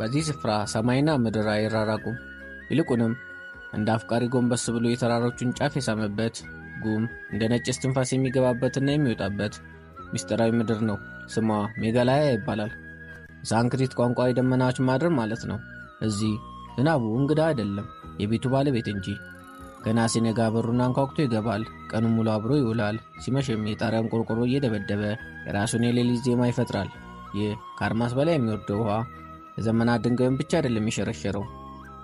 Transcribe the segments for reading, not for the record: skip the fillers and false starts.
በዚህ ስፍራ ሰማይና ምድር አይራራቁም። ይልቁንም እንደ አፍቃሪ ጎንበስ ብሎ የተራሮቹን ጫፍ የሳመበት ጉም እንደ ነጭ እስትንፋስ የሚገባበትና የሚወጣበት ሚስጥራዊ ምድር ነው። ስሟ ሜጋላያ ይባላል። ሳንክሪት ቋንቋ የደመናዎች ማድር ማለት ነው። እዚህ ዝናቡ እንግዳ አይደለም፣ የቤቱ ባለቤት እንጂ። ገና ሲነጋ በሩን አንኳኩቶ ይገባል። ቀኑን ሙሉ አብሮ ይውላል። ሲመሽም የጣሪያውን ቆርቆሮ እየደበደበ የራሱን የሌሊት ዜማ ይፈጥራል። ይህ ከአድማስ በላይ የሚወርደው ውሃ የዘመናት ድንጋዩን ብቻ አይደለም የሚሸረሸረው፣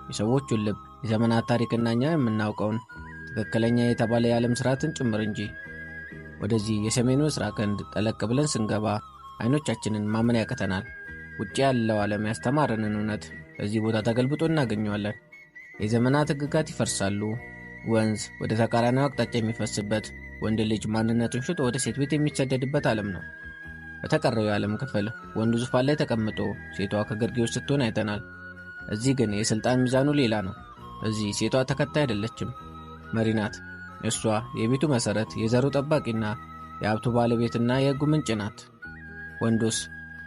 የሰዎቹን ልብ፣ የዘመናት ታሪክና እኛ የምናውቀውን ትክክለኛ የተባለ የዓለም ስርዓትን ጭምር እንጂ። ወደዚህ የሰሜኑ ምስራቅ ህንድ ጠለቅ ብለን ስንገባ አይኖቻችንን ማመን ያቅተናል። ውጭ ያለው ዓለም ያስተማረንን እውነት በዚህ ቦታ ተገልብጦ እናገኘዋለን። የዘመናት ሕግጋት ይፈርሳሉ። ወንዝ ወደ ተቃራኒው አቅጣጫ የሚፈስበት፣ ወንድ ልጅ ማንነቱን ሽጦ ወደ ሴት ቤት የሚሰደድበት ዓለም ነው። በተቀረው የዓለም ክፍል ወንዱ ዙፋን ላይ ተቀምጦ ሴቷ ከግርጌዎች ስትሆን አይተናል። እዚህ ግን የሥልጣን ሚዛኑ ሌላ ነው። እዚህ ሴቷ ተከታይ አይደለችም፣ መሪ ናት። እሷ የቤቱ መሠረት፣ የዘሩ ጠባቂና የሀብቱ ባለቤትና የሕጉ ምንጭ ናት።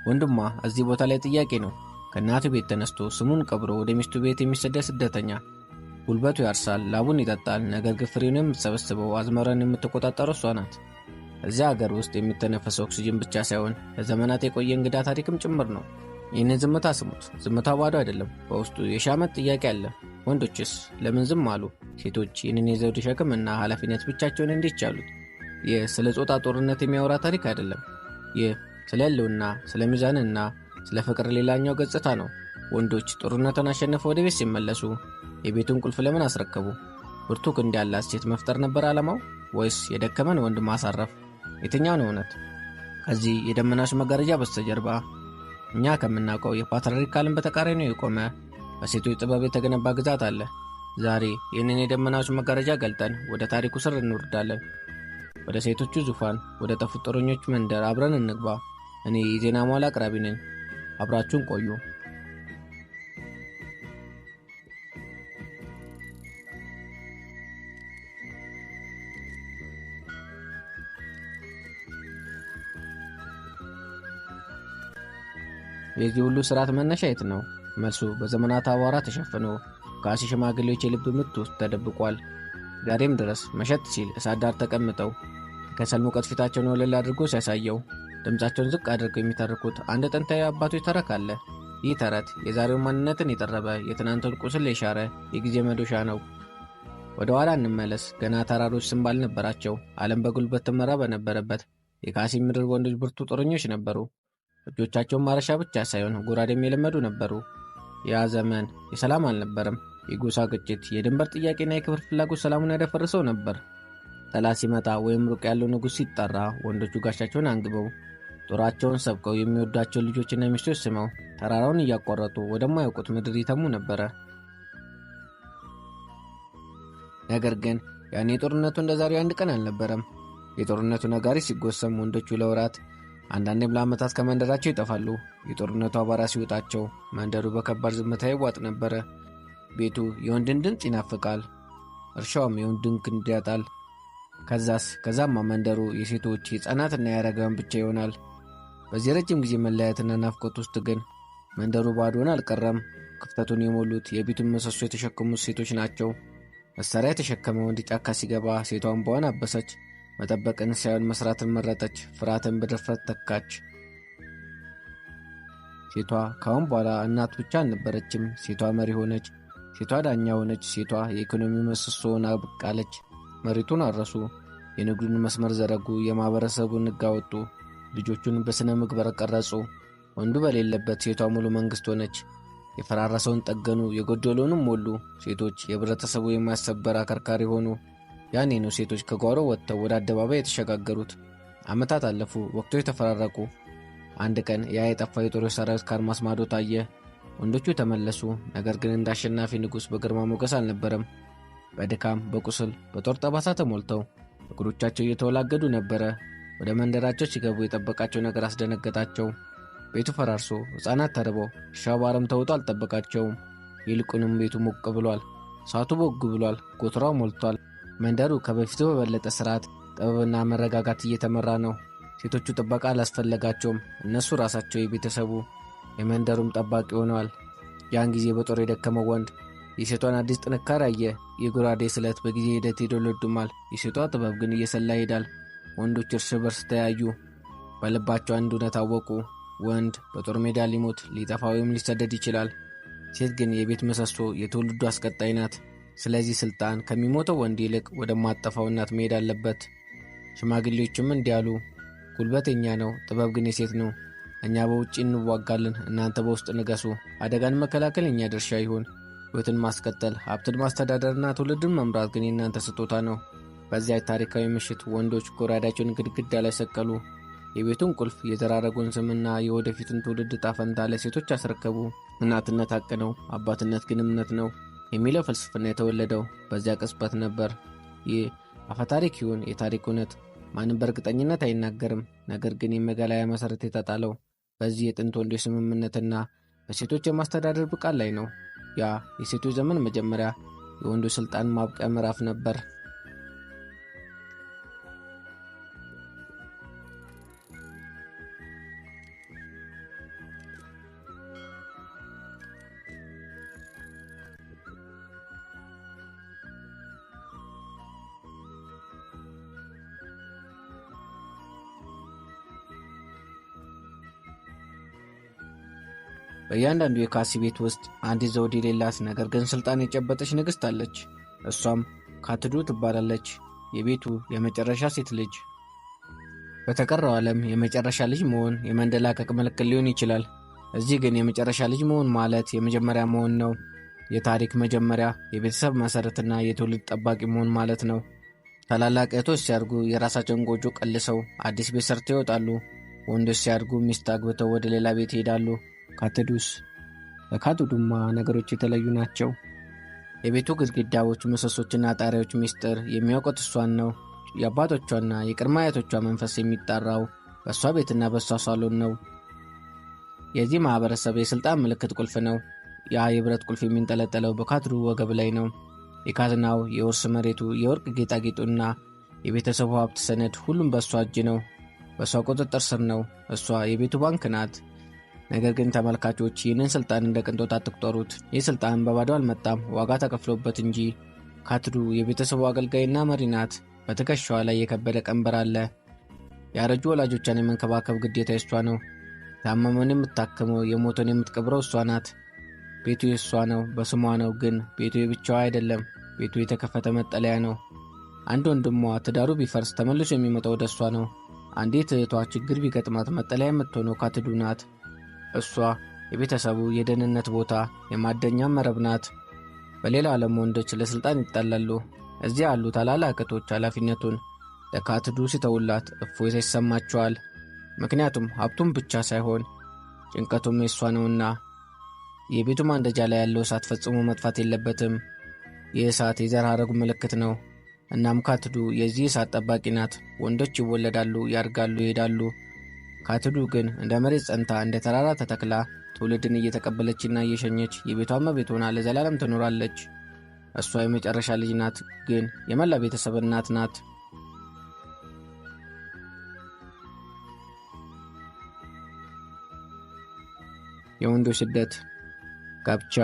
ወንድሟ እዚህ ቦታ ላይ ጥያቄ ነው። ከእናቱ ቤት ተነስቶ ስሙን ቀብሮ ወደ ሚስቱ ቤት የሚሰደድ ስደተኛ። ጉልበቱ ያርሳል፣ ላቡን ይጠጣል። ነገር ግን ፍሬውን የምትሰበስበው፣ አዝመራን የምትቆጣጠረው እሷ ናት። እዚያ አገር ውስጥ የሚተነፈሰው ኦክሲጅን ብቻ ሳይሆን ለዘመናት የቆየ እንግዳ ታሪክም ጭምር ነው። ይህንን ዝምታ ስሙት። ዝምታው ባዶ አይደለም፣ በውስጡ የሺህ ዓመት ጥያቄ አለ። ወንዶችስ ለምን ዝም አሉ? ሴቶች ይህንን የዘውድ ሸክምና ኃላፊነት ብቻቸውን እንዴት ቻሉት? ይህ ስለ ጾታ ጦርነት የሚያወራ ታሪክ አይደለም። ይህ ስለ ሕልውና፣ ስለ ሚዛንና ስለ ፍቅር ሌላኛው ገጽታ ነው። ወንዶች ጦርነትን አሸንፈው ወደ ቤት ሲመለሱ የቤቱን ቁልፍ ለምን አስረከቡ? ብርቱ ክንድ ያላት ሴት መፍጠር ነበር ዓላማው? ወይስ የደከመን ወንድ ማሳረፍ? የትኛው ነው እውነት? ከዚህ የደመናሽ መጋረጃ በስተጀርባ እኛ ከምናውቀው የፓትርያርካልን በተቃራኒው የቆመ በሴቶች ጥበብ የተገነባ ግዛት አለ። ዛሬ ይህንን የደመናሽ መጋረጃ ገልጠን ወደ ታሪኩ ስር እንወርዳለን። ወደ ሴቶቹ ዙፋን፣ ወደ ጠፉት ጦረኞች መንደር አብረን እንግባ። እኔ የዜና ሟላ አቅራቢ ነኝ። አብራችሁን ቆዩ። የዚህ ሁሉ ስርዓት መነሻ የት ነው? መልሱ በዘመናት አቧራ ተሸፍኖ ከአሲ ሽማግሌዎች የልብ ምት ውስጥ ተደብቋል። ዛሬም ድረስ መሸት ሲል እሳት ዳር ተቀምጠው የከሰል ሙቀት ፊታቸውን ወለል አድርጎ ሲያሳየው ድምፃቸውን ዝቅ አድርገው የሚተርኩት አንድ ጥንታዊ አባቶች ተረት አለ። ይህ ተረት የዛሬውን ማንነትን የጠረበ፣ የትናንቱን ቁስል የሻረ የጊዜ መዶሻ ነው። ወደ ኋላ እንመለስ። ገና ተራሮች ስም ባልነበራቸው፣ ዓለም በጉልበት ትመራ በነበረበት የካሲ ምድር ወንዶች ብርቱ ጦረኞች ነበሩ። እጆቻቸውን ማረሻ ብቻ ሳይሆን ጎራዴም የለመዱ ነበሩ። ያ ዘመን የሰላም አልነበረም። የጎሳ ግጭት፣ የድንበር ጥያቄና የክብር ፍላጎት ሰላሙን ያደፈርሰው ነበር። ጠላት ሲመጣ ወይም ሩቅ ያለው ንጉሥ ሲጠራ ወንዶቹ ጋሻቸውን አንግበው ጦራቸውን ሰብቀው የሚወዷቸው ልጆችና ሚስቶች ስመው ተራራውን እያቋረጡ ወደማያውቁት ምድር ይተሙ ነበረ። ነገር ግን ያኔ ጦርነቱ እንደ ዛሬው አንድ ቀን አልነበረም። የጦርነቱ ነጋሪ ሲጎሰም ወንዶቹ ለወራት አንዳንዴም ለዓመታት ከመንደራቸው ይጠፋሉ። የጦርነቱ አቧራ ሲወጣቸው መንደሩ በከባድ ዝምታ ይዋጥ ነበረ። ቤቱ የወንድን ድምፅ ይናፍቃል፣ እርሻውም የወንድን ክንድ ያጣል። ከዛማ መንደሩ የሴቶች የሕፃናትና የአረጋውያን ብቻ ይሆናል። በዚህ ረጅም ጊዜ መለያየትና ናፍቆት ውስጥ ግን መንደሩ ባዶን አልቀረም። ክፍተቱን የሞሉት የቤቱን ምሰሶ የተሸከሙት ሴቶች ናቸው። መሳሪያ የተሸከመ ወንድ ጫካ ሲገባ ሴቷ እንባዋን አበሰች። መጠበቅን ሳይሆን መስራትን መረጠች። ፍርሃትን በድፍረት ተካች። ሴቷ ካሁን በኋላ እናት ብቻ አልነበረችም። ሴቷ መሪ ሆነች። ሴቷ ዳኛ ሆነች። ሴቷ የኢኮኖሚ ምሰሶ ሆና ብቅ አለች። መሬቱን አረሱ፣ የንግዱን መስመር ዘረጉ፣ የማህበረሰቡን ሕግ አወጡ፣ ልጆቹን በሥነ ምግባር ቀረጹ። ወንዱ በሌለበት ሴቷ ሙሉ መንግሥት ሆነች። የፈራረሰውን ጠገኑ፣ የጎደለውንም ሞሉ። ሴቶች የህብረተሰቡ የማያሰበር አከርካሪ ሆኑ። ያኔ ነው ሴቶች ከጓሮ ወጥተው ወደ አደባባይ የተሸጋገሩት። ዓመታት አለፉ፣ ወቅቶች ተፈራረቁ። አንድ ቀን ያ የጠፋው የጦር ሰራዊት ከአድማስ ማዶ ታየ። ወንዶቹ ተመለሱ። ነገር ግን እንደ አሸናፊ ንጉሥ በግርማ ሞገስ አልነበረም። በድካም፣ በቁስል፣ በጦር ጠባሳ ተሞልተው እግሮቻቸው እየተወላገዱ ነበረ። ወደ መንደራቸው ሲገቡ የጠበቃቸው ነገር አስደነገጣቸው። ቤቱ ፈራርሶ፣ ሕፃናት ተርበው፣ እርሻው በአረም ተውጦ አልጠበቃቸውም። ይልቁንም ቤቱ ሞቅ ብሏል። እሳቱ ቦግ ብሏል። ጎተራው ሞልቷል። መንደሩ ከበፊቱ በበለጠ ስርዓት፣ ጥበብና መረጋጋት እየተመራ ነው። ሴቶቹ ጥበቃ አላስፈለጋቸውም። እነሱ ራሳቸው የቤተሰቡ የመንደሩም ጠባቂ ሆነዋል። ያን ጊዜ በጦር የደከመው ወንድ የሴቷን አዲስ ጥንካሬ አየ። የጎራዴ ስለት በጊዜ ሂደት ይዶለዱማል፣ የሴቷ ጥበብ ግን እየሰላ ይሄዳል። ወንዶች እርስ በርስ ተያዩ፣ በልባቸው አንድ እውነት አወቁ። ወንድ በጦር ሜዳ ሊሞት ሊጠፋ ወይም ሊሰደድ ይችላል። ሴት ግን የቤት ምሰሶ፣ የትውልዱ አስቀጣይ ናት። ስለዚህ ስልጣን ከሚሞተው ወንድ ይልቅ ወደማጠፋው እናት መሄድ አለበት። ሽማግሌዎችም እንዲህ አሉ፣ ጉልበት የኛ ነው፣ ጥበብ ግን የሴት ነው። እኛ በውጭ እንዋጋለን፣ እናንተ በውስጥ ንገሱ። አደጋን መከላከል የኛ ድርሻ ይሁን። ሕይወትን ማስቀጠል፣ ሀብትን ማስተዳደርና ትውልድን መምራት ግን የእናንተ ስጦታ ነው። በዚያ ታሪካዊ ምሽት ወንዶች ጎራዳቸውን ግድግዳ ላይ ሰቀሉ። የቤቱን ቁልፍ፣ የተራረጉን ስምና የወደፊቱን ትውልድ ዕጣ ፈንታ ለሴቶች አስረከቡ። እናትነት ሐቅ ነው፣ አባትነት ግን እምነት ነው የሚለው ፍልስፍና የተወለደው በዚያ ቅጽበት ነበር። ይህ አፈታሪክ ይሁን የታሪክ እውነት ማንም በእርግጠኝነት አይናገርም። ነገር ግን የመገለያ መሠረት የተጣለው በዚህ የጥንት ወንዶች ስምምነትና በሴቶች የማስተዳደር ብቃት ላይ ነው። ያ የሴቶች ዘመን መጀመሪያ፣ የወንዶች ሥልጣን ማብቂያ ምዕራፍ ነበር። በእያንዳንዱ የካሲ ቤት ውስጥ አንዲት ዘውድ የሌላት ነገር ግን ሥልጣን የጨበጠች ንግሥት አለች። እሷም ካትዱ ትባላለች፣ የቤቱ የመጨረሻ ሴት ልጅ። በተቀረው ዓለም የመጨረሻ ልጅ መሆን የመንደላቀቅ ምልክት ሊሆን ይችላል። እዚህ ግን የመጨረሻ ልጅ መሆን ማለት የመጀመሪያ መሆን ነው። የታሪክ መጀመሪያ፣ የቤተሰብ መሠረትና የትውልድ ጠባቂ መሆን ማለት ነው። ታላላቅ እህቶች ሲያድጉ የራሳቸውን ጎጆ ቀልሰው አዲስ ቤት ሰርተው ይወጣሉ። ወንዶች ሲያድጉ ሚስት አግብተው ወደ ሌላ ቤት ይሄዳሉ። ካትዱስ? በካትዱማ ነገሮች የተለዩ ናቸው። የቤቱ ግድግዳዎች፣ ምሰሶችና ጣሪያዎች ሚስጥር የሚያውቁት እሷን ነው። የአባቶቿና የቅድመ አያቶቿ መንፈስ የሚጣራው በእሷ ቤትና በእሷ ሳሎን ነው። የዚህ ማኅበረሰብ የሥልጣን ምልክት ቁልፍ ነው። ያ የብረት ቁልፍ የሚንጠለጠለው በካትዱ ወገብ ላይ ነው። የካዝናው፣ የውርስ መሬቱ፣ የወርቅ ጌጣጌጡና የቤተሰቡ ሀብት ሰነድ ሁሉም በእሷ እጅ ነው። በእሷ ቁጥጥር ስር ነው። እሷ የቤቱ ባንክ ናት። ነገር ግን ተመልካቾች ይህንን ሥልጣን እንደ ቅንጦት አትቁጠሩት። ይህ ሥልጣን በባዶ አልመጣም፣ ዋጋ ተከፍሎበት እንጂ። ካትዱ የቤተሰቡ አገልጋይና መሪ ናት። በትከሻዋ ላይ የከበደ ቀንበር አለ። ያረጁ ወላጆቿን የመንከባከብ ግዴታ የሷ ነው። ታመመን የምታክመው፣ የሞተን የምትቀብረው እሷ ናት። ቤቱ የእሷ ነው፣ በስሟ ነው። ግን ቤቱ የብቻዋ አይደለም። ቤቱ የተከፈተ መጠለያ ነው። አንድ ወንድሟ ትዳሩ ቢፈርስ ተመልሶ የሚመጣው ወደ እሷ ነው። አንዲት እህቷ ችግር ቢገጥማት መጠለያ የምትሆነው ካትዱ ናት። እሷ የቤተሰቡ የደህንነት ቦታ፣ የማደኛ መረብ ናት። በሌላ ዓለም ወንዶች ለሥልጣን ይጣላሉ። እዚያ ያሉ ታላላቅ እህቶች ኃላፊነቱን ለካትዱ ሲተውላት እፎይታ ይሰማቸዋል። ምክንያቱም ሀብቱም ብቻ ሳይሆን ጭንቀቱም የሷ ነውና። የቤቱ ማንደጃ ላይ ያለው እሳት ፈጽሞ መጥፋት የለበትም። ይህ እሳት የዘር ሐረጉ ምልክት ነው። እናም ካትዱ የዚህ እሳት ጠባቂ ናት። ወንዶች ይወለዳሉ፣ ያድጋሉ፣ ይሄዳሉ። ካትዱ ግን እንደ መሬት ጸንታ፣ እንደ ተራራ ተተክላ ትውልድን እየተቀበለችና እየሸኘች የቤቷ እመቤት ሆና ለዘላለም ትኖራለች። እሷ የመጨረሻ ልጅ ናት፣ ግን የመላ ቤተሰብ እናት ናት። የወንዶች ስደት። ጋብቻ።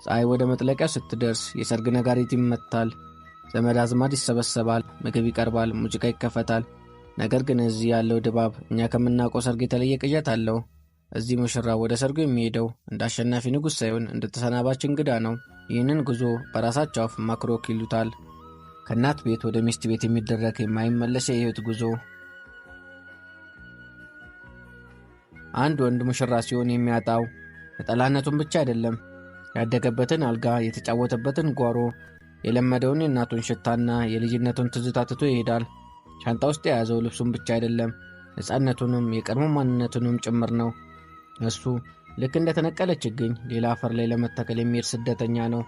ፀሐይ ወደ መጥለቂያ ስትደርስ የሰርግ ነጋሪት ይመታል። ዘመድ አዝማድ ይሰበሰባል፣ ምግብ ይቀርባል፣ ሙዚቃ ይከፈታል። ነገር ግን እዚህ ያለው ድባብ እኛ ከምናውቀው ሰርግ የተለየ ቅዠት አለው። እዚህ ሙሽራ ወደ ሰርጉ የሚሄደው እንደ አሸናፊ ንጉሥ ሳይሆን እንደ ተሰናባች እንግዳ ነው። ይህንን ጉዞ በራሳቸው አፍ ማክሮክ ይሉታል። ከእናት ቤት ወደ ሚስት ቤት የሚደረግ የማይመለስ የሕይወት ጉዞ። አንድ ወንድ ሙሽራ ሲሆን የሚያጣው ነጠላነቱን ብቻ አይደለም። ያደገበትን አልጋ፣ የተጫወተበትን ጓሮ፣ የለመደውን የእናቱን ሽታና የልጅነቱን ትዝታ ትቶ ይሄዳል። ሻንጣ ውስጥ የያዘው ልብሱን ብቻ አይደለም፣ ነፃነቱንም የቀድሞ ማንነቱንም ጭምር ነው። እሱ ልክ እንደተነቀለ ችግኝ ሌላ አፈር ላይ ለመተከል የሚሄድ ስደተኛ ነው።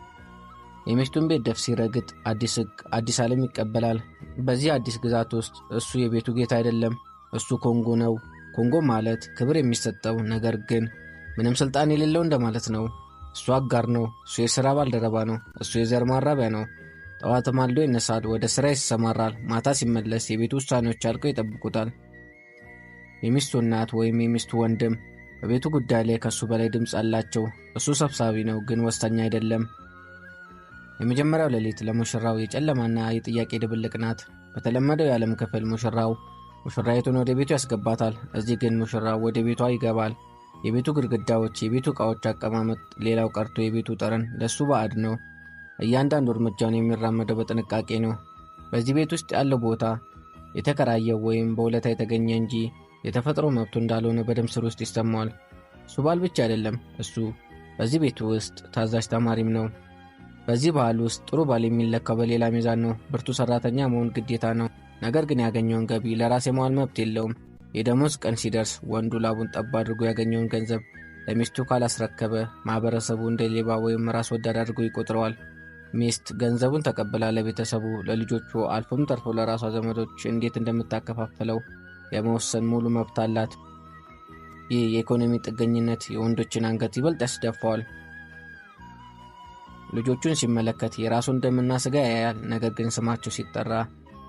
የሚስቱን ቤት ደፍ ሲረግጥ አዲስ ሕግ፣ አዲስ ዓለም ይቀበላል። በዚህ አዲስ ግዛት ውስጥ እሱ የቤቱ ጌታ አይደለም፣ እሱ ኮንጎ ነው። ኮንጎ ማለት ክብር የሚሰጠው ነገር ግን ምንም ሥልጣን የሌለው እንደማለት ነው። እሱ አጋር ነው። እሱ የሥራ ባልደረባ ነው። እሱ የዘር ማራቢያ ነው። ጠዋት ማልዶ ይነሳል፣ ወደ ሥራ ይሰማራል። ማታ ሲመለስ የቤቱ ውሳኔዎች አልቀው ይጠብቁታል። የሚስቱ እናት ወይም የሚስቱ ወንድም በቤቱ ጉዳይ ላይ ከሱ በላይ ድምፅ አላቸው። እሱ ሰብሳቢ ነው፣ ግን ወሳኝ አይደለም። የመጀመሪያው ሌሊት ለሙሽራው የጨለማና የጥያቄ ድብልቅ ናት። በተለመደው የዓለም ክፍል ሙሽራው ሙሽራይቱን ወደ ቤቱ ያስገባታል። እዚህ ግን ሙሽራው ወደ ቤቷ ይገባል። የቤቱ ግድግዳዎች፣ የቤቱ ዕቃዎች አቀማመጥ፣ ሌላው ቀርቶ የቤቱ ጠረን ለሱ ባዕድ ነው። እያንዳንዱ እርምጃውን የሚራመደው በጥንቃቄ ነው። በዚህ ቤት ውስጥ ያለው ቦታ የተከራየው ወይም በውለታ የተገኘ እንጂ የተፈጥሮ መብቱ እንዳልሆነ በደም ስር ውስጥ ይሰማዋል። እሱ ባል ብቻ አይደለም፣ እሱ በዚህ ቤት ውስጥ ታዛዥ ተማሪም ነው። በዚህ ባህል ውስጥ ጥሩ ባል የሚለካው በሌላ ሚዛን ነው። ብርቱ ሰራተኛ መሆን ግዴታ ነው፣ ነገር ግን ያገኘውን ገቢ ለራስ የመዋል መብት የለውም። የደሞዝ ቀን ሲደርስ ወንዱ ላቡን ጠብ አድርጎ ያገኘውን ገንዘብ ለሚስቱ ካላስረከበ ማህበረሰቡ እንደ ሌባ ወይም ራስ ወዳድ አድርጎ ይቆጥረዋል። ሚስት ገንዘቡን ተቀብላ ለቤተሰቡ፣ ለልጆቹ አልፎም ተርፎ ለራሷ ዘመዶች እንዴት እንደምታከፋፍለው የመወሰን ሙሉ መብት አላት። ይህ የኢኮኖሚ ጥገኝነት የወንዶችን አንገት ይበልጥ ያስደፋዋል። ልጆቹን ሲመለከት የራሱን ደምና ስጋ ያያል፣ ነገር ግን ስማቸው ሲጠራ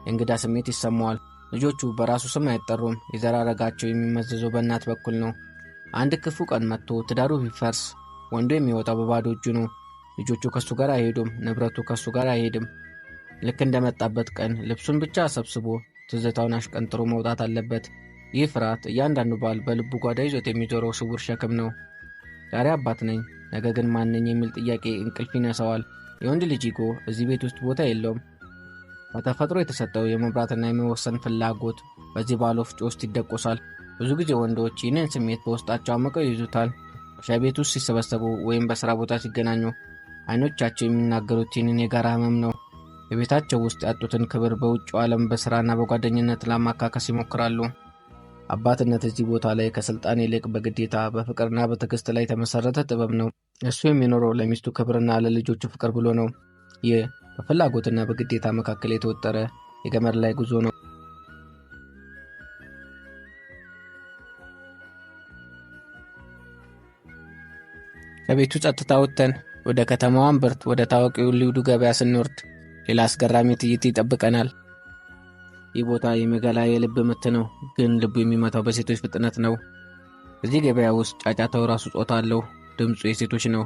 የእንግዳ ስሜት ይሰማዋል። ልጆቹ በራሱ ስም አይጠሩም። የዘር ሐረጋቸው የሚመዘዘው በእናት በኩል ነው። አንድ ክፉ ቀን መጥቶ ትዳሩ ቢፈርስ ወንዱ የሚወጣው በባዶ እጁ ነው። ልጆቹ ከሱ ጋር አይሄዱም፣ ንብረቱ ከሱ ጋር አይሄድም። ልክ እንደመጣበት ቀን ልብሱን ብቻ ሰብስቦ ትዝታውን አሽቀንጥሮ መውጣት አለበት። ይህ ፍርሃት እያንዳንዱ ባል በልቡ ጓዳ ይዞት የሚዞረው ስውር ሸክም ነው። ዛሬ አባት ነኝ፣ ነገ ግን ማን ነኝ የሚል ጥያቄ እንቅልፍ ይነሳዋል። የወንድ ልጅ ኢጎ እዚህ ቤት ውስጥ ቦታ የለውም። በተፈጥሮ የተሰጠው የመምራትና የመወሰን ፍላጎት በዚህ ባል ወፍጮ ውስጥ ይደቆሳል። ብዙ ጊዜ ወንዶች ይህንን ስሜት በውስጣቸው አምቀው ይይዙታል። ሻይ ቤት ውስጥ ሲሰበሰቡ ወይም በሥራ ቦታ ሲገናኙ አይኖቻቸው የሚናገሩት ይህንን የጋራ ህመም ነው። በቤታቸው ውስጥ ያጡትን ክብር በውጭው ዓለም በሥራና በጓደኝነት ለማካከስ ይሞክራሉ። አባትነት እዚህ ቦታ ላይ ከሥልጣን ይልቅ በግዴታ በፍቅርና በትዕግሥት ላይ የተመሠረተ ጥበብ ነው። እሱ የሚኖረው ለሚስቱ ክብርና ለልጆቹ ፍቅር ብሎ ነው። ይህ በፍላጎትና በግዴታ መካከል የተወጠረ የገመድ ላይ ጉዞ ነው። ከቤቱ ጸጥታ ወጥተን ወደ ከተማዋ እምብርት ወደ ታዋቂው ልዩዱ ገበያ ስንወርድ ሌላ አስገራሚ ትዕይንት ይጠብቀናል። ይህ ቦታ የሚገላ የልብ ምት ነው፣ ግን ልቡ የሚመታው በሴቶች ፍጥነት ነው። እዚህ ገበያ ውስጥ ጫጫታው ራሱ ጾታ አለው። ድምፁ የሴቶች ነው።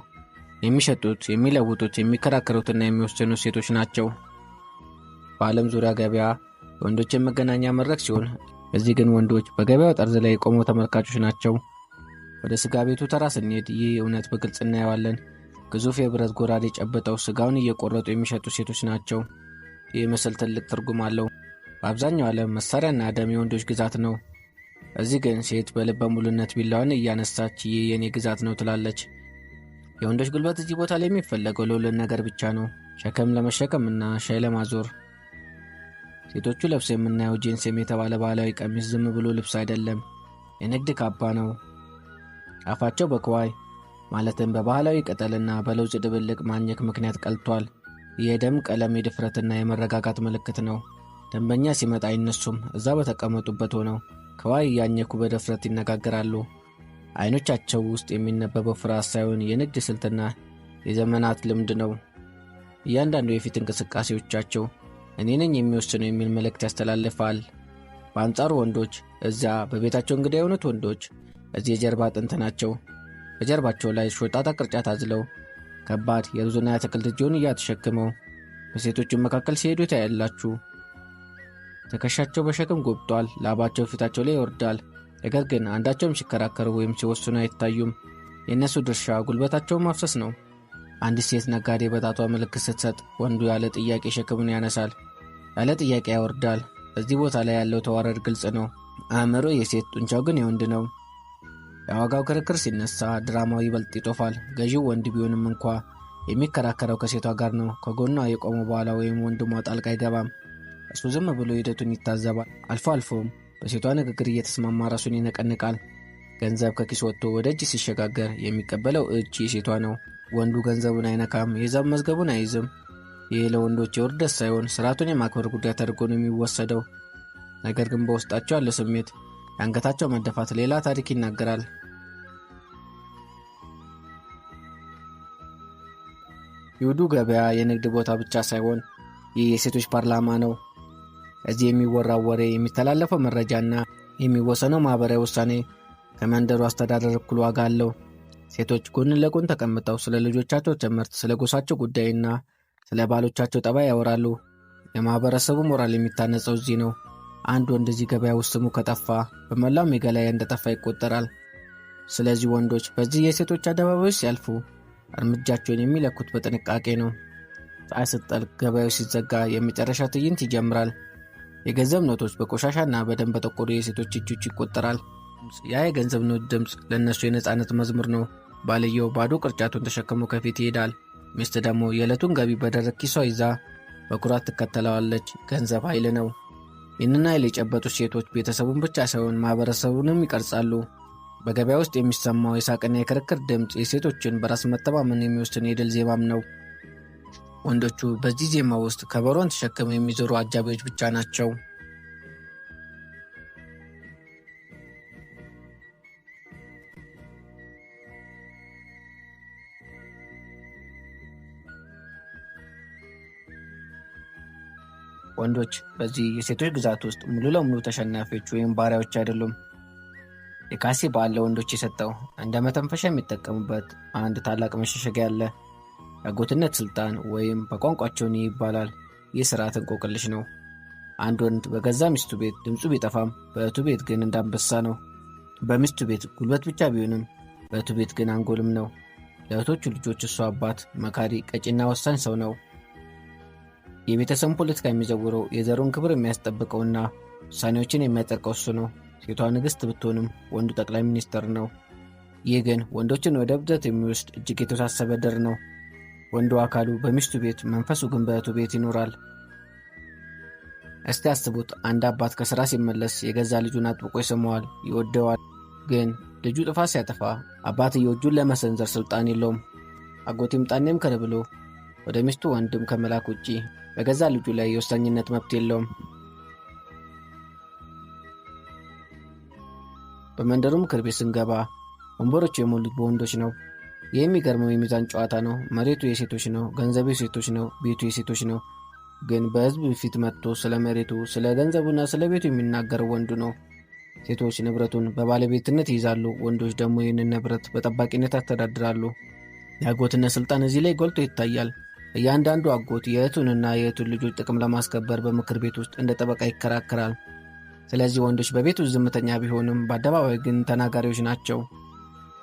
የሚሸጡት፣ የሚለውጡት፣ የሚከራከሩትና የሚወስኑት ሴቶች ናቸው። በዓለም ዙሪያ ገበያ የወንዶችን መገናኛ መድረክ ሲሆን፣ እዚህ ግን ወንዶች በገበያው ጠርዝ ላይ የቆሙ ተመልካቾች ናቸው። ወደ ስጋ ቤቱ ተራ ስንሄድ ይህ እውነት በግልጽ እናየዋለን። ግዙፍ የብረት ጎራዴ ጨብጠው ስጋውን እየቆረጡ የሚሸጡ ሴቶች ናቸው። ይህ ምስል ትልቅ ትርጉም አለው። በአብዛኛው ዓለም መሳሪያና ደም የወንዶች ግዛት ነው። እዚህ ግን ሴት በልበ ሙሉነት ቢላዋን እያነሳች ይህ የኔ ግዛት ነው ትላለች። የወንዶች ጉልበት እዚህ ቦታ ላይ የሚፈለገው ለሁለት ነገር ብቻ ነው፣ ሸክም ለመሸከምና ሻይ ለማዞር። ሴቶቹ ለብሰው የምናየው ጂንስም የተባለ ባህላዊ ቀሚስ ዝም ብሎ ልብስ አይደለም፣ የንግድ ካባ ነው። አፋቸው በክዋይ ማለትም በባህላዊ ቅጠልና በለውዝ ድብልቅ ማኘክ ምክንያት ቀልቷል። የደም ቀለም የድፍረትና የመረጋጋት ምልክት ነው። ደንበኛ ሲመጣ አይነሱም፣ እዛ በተቀመጡበት ሆነው ክዋይ እያኘኩ በድፍረት ይነጋገራሉ። አይኖቻቸው ውስጥ የሚነበበው ፍርሃት ሳይሆን የንግድ ስልትና የዘመናት ልምድ ነው። እያንዳንዱ የፊት እንቅስቃሴዎቻቸው እኔ ነኝ የሚወስነው የሚል መልእክት ያስተላልፋል። በአንጻሩ ወንዶች እዚያ በቤታቸው እንግዳ የሆኑት ወንዶች እዚህ የጀርባ አጥንት ናቸው። በጀርባቸው ላይ ሾጣጣ ቅርጫት አዝለው ከባድ የሩዝና የአትክልት ጆንያ ተሸክመው በሴቶቹ መካከል ሲሄዱ ታያላችሁ። ትከሻቸው በሸክም ጎብጧል፣ ላባቸው ፊታቸው ላይ ይወርዳል። ነገር ግን አንዳቸውም ሲከራከሩ ወይም ሲወስኑ አይታዩም። የእነሱ ድርሻ ጉልበታቸውን ማፍሰስ ነው። አንዲት ሴት ነጋዴ በጣቷ ምልክት ስትሰጥ ወንዱ ያለ ጥያቄ ሸክሙን ያነሳል፣ ያለ ጥያቄ ያወርዳል። በዚህ ቦታ ላይ ያለው ተዋረድ ግልጽ ነው። አእምሮ የሴት ጡንቻው ግን የወንድ ነው። የዋጋው ክርክር ሲነሳ ድራማው ይበልጥ ይጦፋል። ገዢው ወንድ ቢሆንም እንኳ የሚከራከረው ከሴቷ ጋር ነው። ከጎኗ የቆመው በኋላ ወይም ወንድሟ ጣልቃ አይገባም። እሱ ዝም ብሎ ሂደቱን ይታዘባል። አልፎ አልፎም በሴቷ ንግግር እየተስማማ ራሱን ይነቀንቃል። ገንዘብ ከኪስ ወጥቶ ወደ እጅ ሲሸጋገር የሚቀበለው እጅ የሴቷ ነው። ወንዱ ገንዘቡን አይነካም፣ የሂሳብ መዝገቡን አይዝም። ይህ ለወንዶች የውርደት ሳይሆን ስርዓቱን የማክበር ጉዳይ ተደርጎ ነው የሚወሰደው። ነገር ግን በውስጣቸው ያለው ስሜት፣ የአንገታቸው መደፋት ሌላ ታሪክ ይናገራል። ልዩዱ ገበያ የንግድ ቦታ ብቻ ሳይሆን ይህ የሴቶች ፓርላማ ነው። እዚህ የሚወራው ወሬ፣ የሚተላለፈው መረጃና የሚወሰነው ማህበራዊ ውሳኔ ከመንደሩ አስተዳደር እኩል ዋጋ አለው። ሴቶች ጎን ለጎን ተቀምጠው ስለ ልጆቻቸው ትምህርት፣ ስለ ጎሳቸው ጉዳይና ስለ ባሎቻቸው ጠባይ ያወራሉ። የማህበረሰቡ ሞራል የሚታነጸው እዚህ ነው። አንድ ወንድ እዚህ ገበያ ውስጥ ስሙ ከጠፋ በመላው ሜጋ ላይ እንደጠፋ ይቆጠራል። ስለዚህ ወንዶች በዚህ የሴቶች አደባባዮች ሲያልፉ እርምጃቸውን የሚለኩት በጥንቃቄ ነው። ፀሐይ ስትጠልቅ ገበያው ሲዘጋ የመጨረሻ ትዕይንት ይጀምራል። የገንዘብ ኖቶች በቆሻሻና በደም በጠቆሩ የሴቶች እጆች ይቆጠራል። ያ የገንዘብ ኖት ድምፅ ለእነሱ የነፃነት መዝሙር ነው። ባልየው ባዶ ቅርጫቱን ተሸክሞ ከፊት ይሄዳል። ሚስት ደግሞ የዕለቱን ገቢ በደረቅ ኪሷ ይዛ በኩራት ትከተለዋለች። ገንዘብ ኃይል ነው። ይህንን ኃይል የጨበጡት ሴቶች ቤተሰቡን ብቻ ሳይሆን ማህበረሰቡንም ይቀርጻሉ። በገበያ ውስጥ የሚሰማው የሳቅና የክርክር ድምፅ የሴቶችን በራስ መተማመን የሚወስን የድል ዜማም ነው። ወንዶቹ በዚህ ዜማ ውስጥ ከበሮን ተሸክመው የሚዞሩ አጃቢዎች ብቻ ናቸው። ወንዶች በዚህ የሴቶች ግዛት ውስጥ ሙሉ ለሙሉ ተሸናፊዎች ወይም ባሪያዎች አይደሉም። የካሴ በዓል ለወንዶች የሰጠው እንደ መተንፈሻ የሚጠቀሙበት አንድ ታላቅ መሸሸጊያ አለ። የአጎትነት ስልጣን ወይም በቋንቋቸው ይባላል። ይህ ስርዓት እንቆቅልሽ ነው። አንድ ወንድ በገዛ ሚስቱ ቤት ድምፁ ቢጠፋም በእህቱ ቤት ግን እንዳንበሳ ነው። በሚስቱ ቤት ጉልበት ብቻ ቢሆንም በእህቱ ቤት ግን አንጎልም ነው። ለእህቶቹ ልጆች እሱ አባት፣ መካሪ፣ ቀጪና ወሳኝ ሰው ነው። የቤተሰቡን ፖለቲካ የሚዘውረው የዘሩን ክብር የሚያስጠብቀውና ውሳኔዎችን የሚያጠርቀው እሱ ነው። ሴቷ ንግሥት ብትሆንም ወንዱ ጠቅላይ ሚኒስትር ነው። ይህ ግን ወንዶችን ወደ እብደት የሚወስድ እጅግ የተወሳሰበ ድር ነው። ወንዱ አካሉ በሚስቱ ቤት፣ መንፈሱ ግን በእህቱ ቤት ይኖራል። እስቲ አስቡት፣ አንድ አባት ከሥራ ሲመለስ የገዛ ልጁን አጥብቆ ይስመዋል፣ ይወደዋል። ግን ልጁ ጥፋት ሲያጠፋ አባትየው እጁን ለመሰንዘር ሥልጣን የለውም። አጎቴ ምጣኔም ከር ብሎ ወደ ሚስቱ ወንድም ከመላክ ውጪ በገዛ ልጁ ላይ የወሳኝነት መብት የለውም። በመንደሩ ምክር ቤት ስንገባ ወንበሮቹ የሞሉት በወንዶች ነው። ይህ የሚገርመው የሚዛን ጨዋታ ነው። መሬቱ የሴቶች ነው፣ ገንዘቡ የሴቶች ነው፣ ቤቱ የሴቶች ነው። ግን በሕዝብ ፊት መጥቶ ስለ መሬቱ፣ ስለ ገንዘቡና ስለ ቤቱ የሚናገረው ወንዱ ነው። ሴቶች ንብረቱን በባለቤትነት ይይዛሉ፣ ወንዶች ደግሞ ይህንን ንብረት በጠባቂነት ያስተዳድራሉ። የአጎትነት ሥልጣን እዚህ ላይ ጎልቶ ይታያል። እያንዳንዱ አጎት የእህቱንና የእህቱን ልጆች ጥቅም ለማስከበር በምክር ቤት ውስጥ እንደ ጠበቃ ይከራከራል። ስለዚህ ወንዶች በቤት ውስጥ ዝምተኛ ቢሆንም በአደባባይ ግን ተናጋሪዎች ናቸው።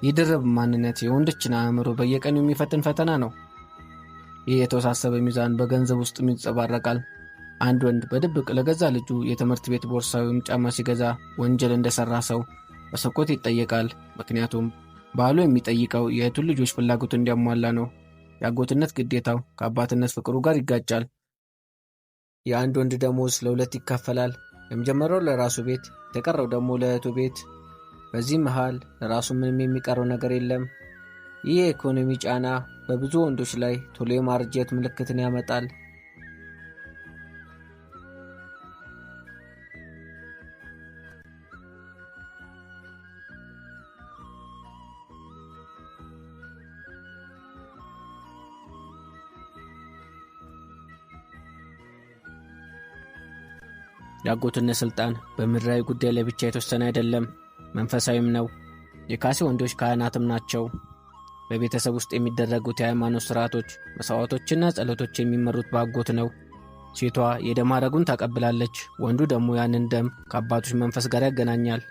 ይህ ድርብ ማንነት የወንዶችን አእምሮ በየቀኑ የሚፈትን ፈተና ነው። ይህ የተወሳሰበ ሚዛን በገንዘብ ውስጥ ይንጸባረቃል። አንድ ወንድ በድብቅ ለገዛ ልጁ የትምህርት ቤት ቦርሳ ወይም ጫማ ሲገዛ ወንጀል እንደሰራ ሰው በስርቆት ይጠየቃል። ምክንያቱም ባህሉ የሚጠይቀው የእህቱን ልጆች ፍላጎት እንዲያሟላ ነው። የአጎትነት ግዴታው ከአባትነት ፍቅሩ ጋር ይጋጫል። የአንድ ወንድ ደሞዝ ለሁለት ይካፈላል። የመጀመሪያው ለራሱ ቤት፣ የተቀረው ደግሞ ለእህቱ ቤት። በዚህ መሃል ለራሱ ምንም የሚቀረው ነገር የለም። ይህ የኢኮኖሚ ጫና በብዙ ወንዶች ላይ ቶሎ የማርጀት ምልክትን ያመጣል። የአጎትነት ሥልጣን በምድራዊ ጉዳይ ላይ ብቻ የተወሰነ አይደለም፣ መንፈሳዊም ነው። የካሴ ወንዶች ካህናትም ናቸው። በቤተሰብ ውስጥ የሚደረጉት የሃይማኖት ሥርዓቶች፣ መሥዋዕቶችና ጸሎቶች የሚመሩት በአጎት ነው። ሴቷ የደም ሐረጉን ታቀብላለች፣ ወንዱ ደግሞ ያንን ደም ከአባቶች መንፈስ ጋር ያገናኛል።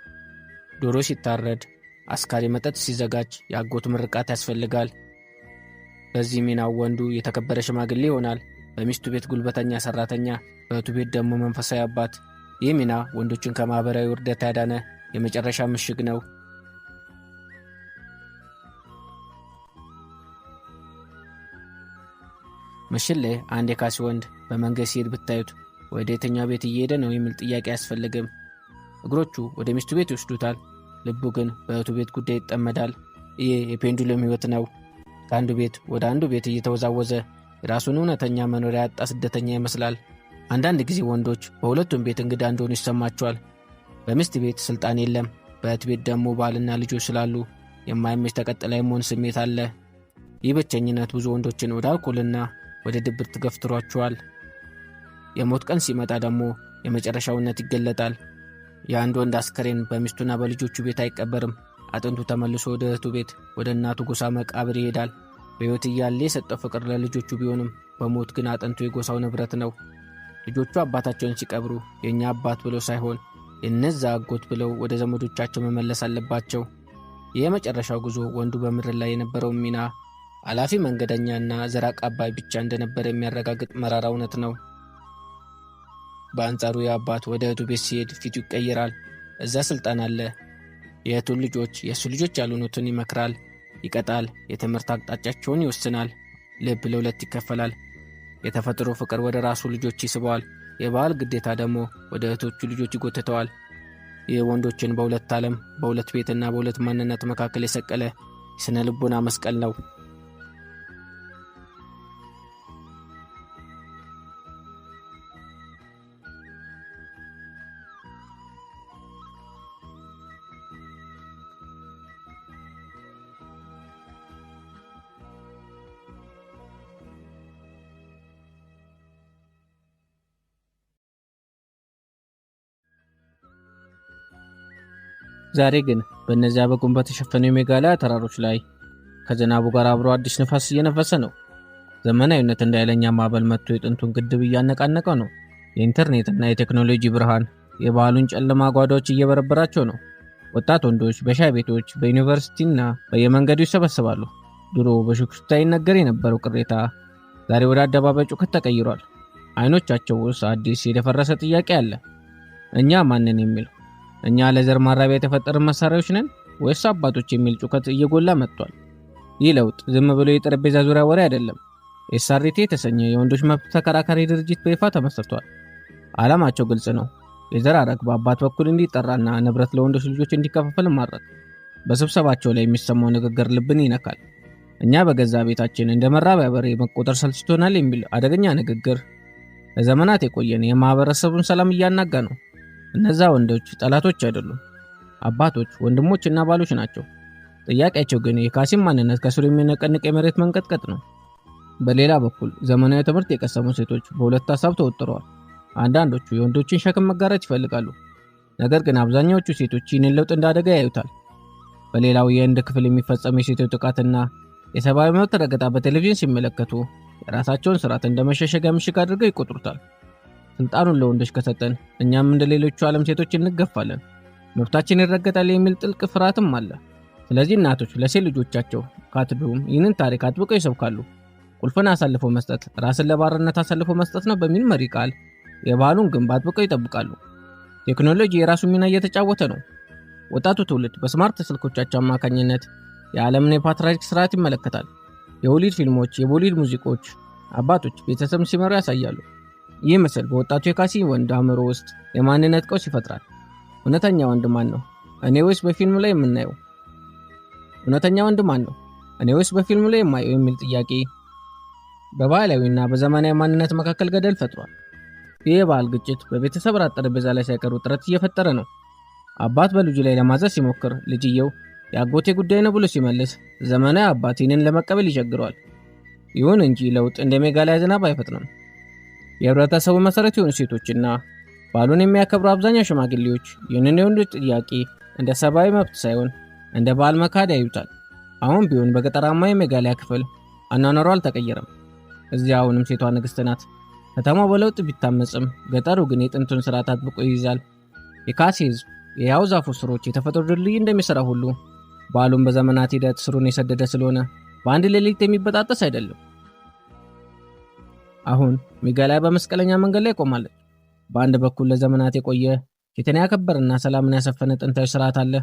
ዶሮ ሲታረድ፣ አስካሪ መጠጥ ሲዘጋጅ የአጎቱ ምርቃት ያስፈልጋል። በዚህ ሚናው ወንዱ የተከበረ ሽማግሌ ይሆናል፣ በሚስቱ ቤት ጉልበተኛ ሠራተኛ፣ በእህቱ ቤት ደግሞ መንፈሳዊ አባት። ይህ ሚና ወንዶችን ከማኅበራዊ ውርደት ያዳነ የመጨረሻ ምሽግ ነው። ምሽት ላይ አንድ የካሴ ወንድ በመንገድ ሲሄድ ብታዩት ወደ የትኛው ቤት እየሄደ ነው የሚል ጥያቄ አያስፈልግም። እግሮቹ ወደ ሚስቱ ቤት ይወስዱታል፣ ልቡ ግን በእህቱ ቤት ጉዳይ ይጠመዳል። ይህ የፔንዱለም ሕይወት ነው። ከአንዱ ቤት ወደ አንዱ ቤት እየተወዛወዘ የራሱን እውነተኛ መኖሪያ ያጣ ስደተኛ ይመስላል። አንዳንድ ጊዜ ወንዶች በሁለቱም ቤት እንግዳ እንደሆኑ ይሰማቸዋል። በሚስት ቤት ሥልጣን የለም፣ በእህት ቤት ደግሞ ባልና ልጆች ስላሉ የማይመች ተቀጥላይ መሆን ስሜት አለ። ይህ ብቸኝነት ብዙ ወንዶችን ወደ አልኮልና ወደ ድብርት ገፍትሯቸዋል። የሞት ቀን ሲመጣ ደግሞ የመጨረሻውነት ይገለጣል። የአንድ ወንድ አስከሬን በሚስቱና በልጆቹ ቤት አይቀበርም። አጥንቱ ተመልሶ ወደ እህቱ ቤት ወደ እናቱ ጎሳ መቃብር ይሄዳል። በሕይወት እያለ የሰጠው ፍቅር ለልጆቹ ቢሆንም በሞት ግን አጥንቱ የጎሳው ንብረት ነው። ልጆቹ አባታቸውን ሲቀብሩ የእኛ አባት ብለው ሳይሆን የነዛ አጎት ብለው ወደ ዘመዶቻቸው መመለስ አለባቸው። የመጨረሻው ጉዞ ወንዱ በምድር ላይ የነበረውን ሚና አላፊ መንገደኛና ዘር አቃባይ ብቻ እንደነበረ የሚያረጋግጥ መራራ እውነት ነው። በአንጻሩ የአባት ወደ እህቱ ቤት ሲሄድ ፊቱ ይቀየራል። እዛ ስልጣን አለ። የእህቱን ልጆች የእሱ ልጆች ያልሆኑትን ይመክራል፣ ይቀጣል፣ የትምህርት አቅጣጫቸውን ይወስናል። ልብ ለሁለት ይከፈላል። የተፈጥሮ ፍቅር ወደ ራሱ ልጆች ይስበዋል። የባህል ግዴታ ደግሞ ወደ እህቶቹ ልጆች ይጎትተዋል። ይህ ወንዶችን በሁለት ዓለም በሁለት ቤትና በሁለት ማንነት መካከል የሰቀለ የሥነ ልቦና መስቀል ነው። ዛሬ ግን በእነዚያ በጉም በተሸፈኑ የሜጋሊያ ተራሮች ላይ ከዝናቡ ጋር አብሮ አዲስ ንፋስ እየነፈሰ ነው። ዘመናዊነት እንደ ኃይለኛ ማዕበል መጥቶ የጥንቱን ግድብ እያነቃነቀው ነው። የኢንተርኔትና የቴክኖሎጂ ብርሃን የባህሉን ጨለማ ጓዳዎች እየበረበራቸው ነው። ወጣት ወንዶች በሻይ ቤቶች፣ በዩኒቨርሲቲና በየመንገዱ ይሰበሰባሉ። ድሮ በሹክሹክታ ይነገር የነበረው ቅሬታ ዛሬ ወደ አደባባይ ጩኸት ተቀይሯል። አይኖቻቸው ውስጥ አዲስ የደፈረሰ ጥያቄ አለ። እኛ ማንን የሚል እኛ ለዘር ማራቢያ የተፈጠርን መሳሪያዎች ነን ወይስ አባቶች የሚል ጩኸት እየጎላ መጥቷል። ይህ ለውጥ ዝም ብሎ የጠረጴዛ ዙሪያ ወሬ አይደለም። ኤስአርቲ የተሰኘ የወንዶች መብት ተከራካሪ ድርጅት በይፋ ተመስርቷል። ዓላማቸው ግልጽ ነው። የዘር ሐረግ በአባት በኩል እንዲጠራና ንብረት ለወንዶች ልጆች እንዲከፋፈል ማድረግ። በስብሰባቸው ላይ የሚሰማው ንግግር ልብን ይነካል። እኛ በገዛ ቤታችን እንደ መራቢያ በሬ መቆጠር ሰልችቶናል የሚል አደገኛ ንግግር ለዘመናት የቆየን የማህበረሰቡን ሰላም እያናጋ ነው። እነዛ ወንዶች ጠላቶች አይደሉም። አባቶች፣ ወንድሞችና ባሎች ናቸው። ጥያቄያቸው ግን የካሲም ማንነት ከስሩ የሚነቀንቅ የመሬት መንቀጥቀጥ ነው። በሌላ በኩል ዘመናዊ ትምህርት የቀሰሙ ሴቶች በሁለት ሀሳብ ተወጥረዋል። አንዳንዶቹ የወንዶችን ሸክም መጋራት ይፈልጋሉ። ነገር ግን አብዛኛዎቹ ሴቶች ይህንን ለውጥ እንዳደጋ ያዩታል። በሌላው የህንድ ክፍል የሚፈጸሙ የሴቶች ጥቃትና የሰብአዊ መብት ረገጣ በቴሌቪዥን ሲመለከቱ የራሳቸውን ስርዓት እንደ መሸሸጊያ ምሽግ አድርገው ይቆጥሩታል። ስልጣኑን ለወንዶች ከሰጠን እኛም እንደ ሌሎቹ ዓለም ሴቶች እንገፋለን፣ መብታችን ይረገጣል የሚል ጥልቅ ፍርሃትም አለ። ስለዚህ እናቶች ለሴት ልጆቻቸው ካትዱም ይህንን ታሪክ አጥብቀው ይሰብካሉ። ቁልፍን አሳልፎ መስጠት ራስን ለባርነት አሳልፎ መስጠት ነው በሚል መሪ ቃል የባህሉን ግንብ አጥብቀው ይጠብቃሉ። ቴክኖሎጂ የራሱ ሚና እየተጫወተ ነው። ወጣቱ ትውልድ በስማርት ስልኮቻቸው አማካኝነት የዓለምን የፓትሪያርኪ ስርዓት ይመለከታል። የሆሊውድ ፊልሞች፣ የቦሊውድ ሙዚቆች አባቶች ቤተሰብ ሲመሩ ያሳያሉ። ይህ ምስል በወጣቱ የካሲ ወንድ አእምሮ ውስጥ የማንነት ቀውስ ይፈጥራል። እውነተኛ ወንድ ማን ነው? እኔ ወይስ በፊልሙ ላይ የምናየው? እውነተኛ ወንድ ማን ነው? እኔ ወይስ በፊልሙ ላይ የማየው የሚል ጥያቄ በባህላዊና በዘመናዊ ማንነት መካከል ገደል ፈጥሯል። ይህ የባህል ግጭት በቤተሰብ ራት ጠረጴዛ ላይ ሳይቀሩ ጥረት እየፈጠረ ነው። አባት በልጁ ላይ ለማዘዝ ሲሞክር ልጅየው የአጎቴ ጉዳይ ነው ብሎ ሲመልስ ዘመናዊ አባት ይህንን ለመቀበል ይቸግረዋል። ይሁን እንጂ ለውጥ እንደ ሜጋሊያ ዝናብ አይፈጥንም። የህብረተሰቡ መሰረት የሆኑ ሴቶችና ባሉን የሚያከብሩ አብዛኛው ሽማግሌዎች ይህንን የወንዶች ጥያቄ እንደ ሰብአዊ መብት ሳይሆን እንደ ባህል መካድ ያዩታል። አሁን ቢሆን በገጠራማ የሜጋሊያ ክፍል አኗኗሩ አልተቀየረም። እዚያ አሁንም ሴቷ ንግስት ናት። ከተማው በለውጥ ቢታመጽም ገጠሩ ግን የጥንቱን ስርዓት አጥብቆ ይይዛል። የካሲ ህዝብ የያው ዛፉ ስሮች የተፈጥሮ ድልድይ እንደሚሰራ ሁሉ ባህሉን በዘመናት ሂደት ስሩን የሰደደ ስለሆነ በአንድ ሌሊት የሚበጣጠስ አይደለም። አሁን ሜጋሊያ በመስቀለኛ መንገድ ላይ ቆማለች። በአንድ በኩል ለዘመናት የቆየ ሴትን ያከበረና ሰላምን ያሰፈነ ጥንታዊ ስርዓት አለ።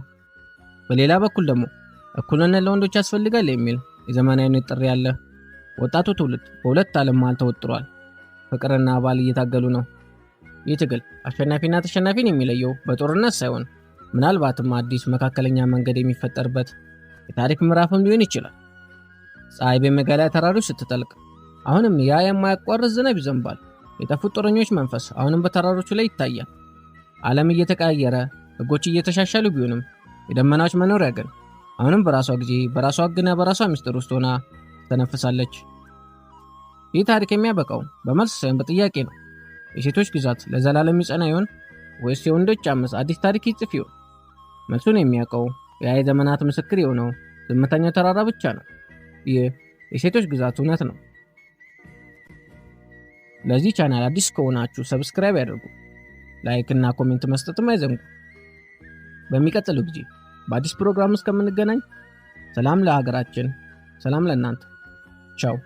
በሌላ በኩል ደግሞ እኩልነት ለወንዶች ያስፈልጋል የሚል የዘመናዊነት ጥሪ አለ። ወጣቱ ትውልድ በሁለት ዓለም መሃል ተወጥሯል። ፍቅርና ባህል እየታገሉ ነው። ይህ ትግል አሸናፊና ተሸናፊን የሚለየው በጦርነት ሳይሆን ምናልባትም አዲስ መካከለኛ መንገድ የሚፈጠርበት የታሪክ ምዕራፍም ሊሆን ይችላል። ፀሐይ በሜጋሊያ ተራሮች ስትጠልቅ አሁንም ያ የማያቋርጥ ዝናብ ይዘንባል። የጠፉት ጦረኞች መንፈስ አሁንም በተራሮቹ ላይ ይታያል። ዓለም እየተቀያየረ ህጎች እየተሻሻሉ ቢሆንም የደመናዎች መኖሪያ ግን አሁንም በራሷ ጊዜ በራሷ ህግና በራሷ ምስጢር ውስጥ ሆና ተነፍሳለች። ይህ ታሪክ የሚያበቃው በመልስ ሳይሆን በጥያቄ ነው። የሴቶች ግዛት ለዘላለም ይጸና ይሆን ወይስ የወንዶች አመፅ አዲስ ታሪክ ይጽፍ ይሆን? መልሱን የሚያውቀው የዘመናት ምስክር የሆነው ዝምተኛው ተራራ ብቻ ነው። ይህ የሴቶች ግዛት እውነት ነው። ለዚህ ቻናል አዲስ ከሆናችሁ ሰብስክራይብ ያድርጉ። ላይክ እና ኮሜንት መስጠትም አይዘንጉ። በሚቀጥለው ጊዜ በአዲስ ፕሮግራም እስከምንገናኝ ሰላም ለሀገራችን፣ ሰላም ለእናንተ። ቻው።